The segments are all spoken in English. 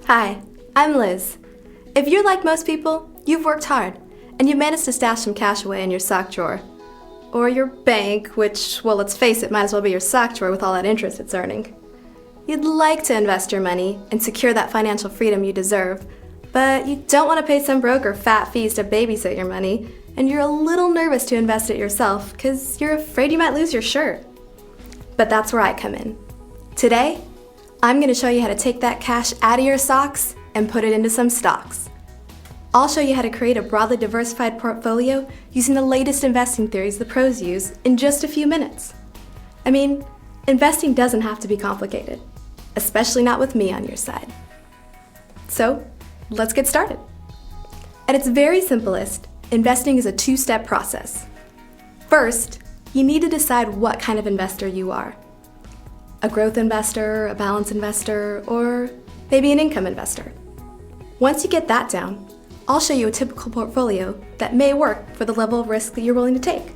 Hi, I'm Liz. If you're like most people, you've worked hard, and you've managed to stash some cash away in your sock drawer. Or your bank, which, well, let's face it, might as well be your sock drawer with all that interest it's earning. You'd like to invest your money and secure that financial freedom you deserve, but you don't want to pay some broker fat fees to babysit your money, and you're a little nervous to invest it yourself because you're afraid you might lose your shirt. But that's where I come in. Today, I'm going to show you how to take that cash out of your socks and put it into some stocks. I'll show you how to create a broadly diversified portfolio using the latest investing theories the pros use in just a few minutes. I mean, investing doesn't have to be complicated, especially not with me on your side. So, let's get started. At its very simplest, investing is a two-step process. First, you need to decide what kind of investor you are. A growth investor, a balance investor, or maybe an income investor. Once you get that down, I'll show you a typical portfolio that may work for the level of risk that you're willing to take.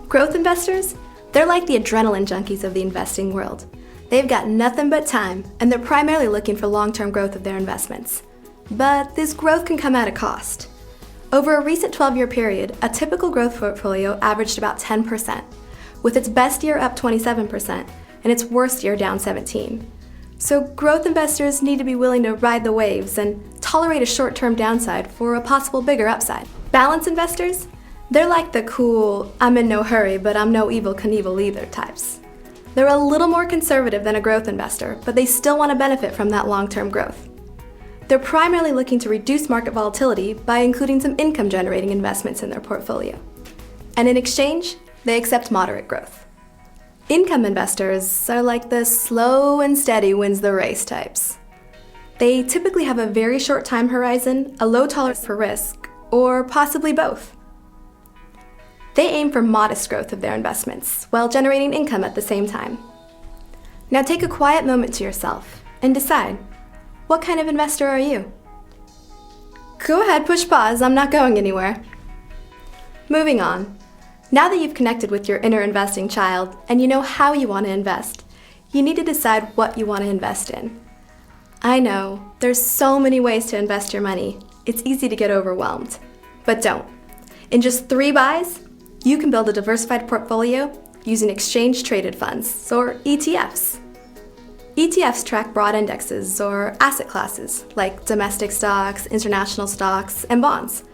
Growth investors, they're like the adrenaline junkies of the investing world. They've got nothing but time, and they're primarily looking for long-term growth of their investments. But this growth can come at a cost. Over a recent 12-year period, a typical growth portfolio averaged about 10%, with its best year up 27%, and its worst year down 17%. So growth investors need to be willing to ride the waves and tolerate a short-term downside for a possible bigger upside. Balance investors, they're like the cool, I'm in no hurry, but I'm no Evel Knievel either types. They're a little more conservative than a growth investor, but they still want to benefit from that long-term growth. They're primarily looking to reduce market volatility by including some income-generating investments in their portfolio. And in exchange, they accept moderate growth. Income investors are like the slow and steady wins the race types. They typically have a very short time horizon, a low tolerance for risk, or possibly both. They aim for modest growth of their investments while generating income at the same time. Now take a quiet moment to yourself and decide, what kind of investor are you? Go ahead, push pause, I'm not going anywhere. Moving on. Now that you've connected with your inner investing child and you know how you want to invest, you need to decide what you want to invest in. I know, there's so many ways to invest your money. It's easy to get overwhelmed. But don't. In just 3 buys, you can build a diversified portfolio using exchange-traded funds, or ETFs. ETFs track broad indexes or asset classes like domestic stocks, international stocks, and bonds.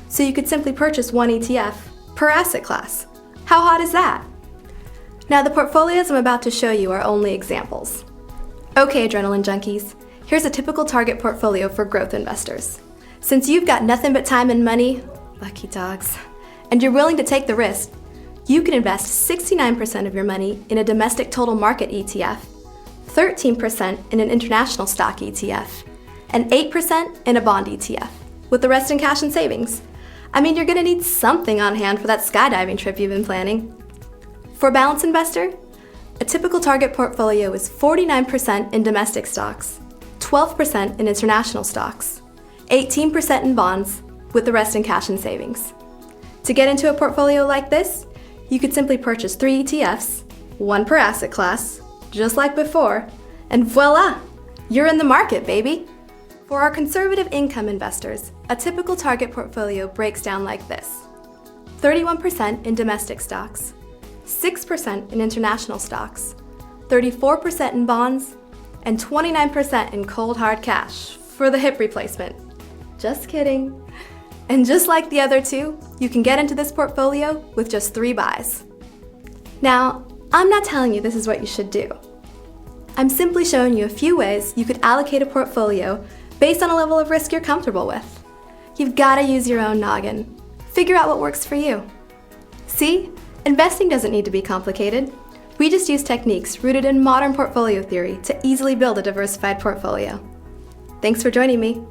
So you could simply purchase one ETF per asset class. How hot is that? Now the portfolios I'm about to show you are only examples. Okay, adrenaline junkies, here's a typical target portfolio for growth investors. Since you've got nothing but time and money, lucky dogs, and you're willing to take the risk, you can invest 69% of your money in a domestic total market ETF, 13% in an international stock ETF, and 8% in a bond ETF, with the rest in cash and savings. I mean, you're gonna need something on hand for that skydiving trip you've been planning. For a balance investor, a typical target portfolio is 49% in domestic stocks, 12% in international stocks, 18% in bonds, with the rest in cash and savings. To get into a portfolio like this, you could simply purchase 3 ETFs, 1 per asset class, just like before, and voila, you're in the market, baby. For our conservative income investors, a typical target portfolio breaks down like this: 31% in domestic stocks, 6% in international stocks, 34% in bonds, and 29% in cold hard cash for the hip replacement. Just kidding. And just like the other 2, you can get into this portfolio with just 3 buys. Now, I'm not telling you this is what you should do. I'm simply showing you a few ways you could allocate a portfolio based on a level of risk you're comfortable with. You've got to use your own noggin. Figure out what works for you. See, investing doesn't need to be complicated. We just use techniques rooted in modern portfolio theory to easily build a diversified portfolio. Thanks for joining me.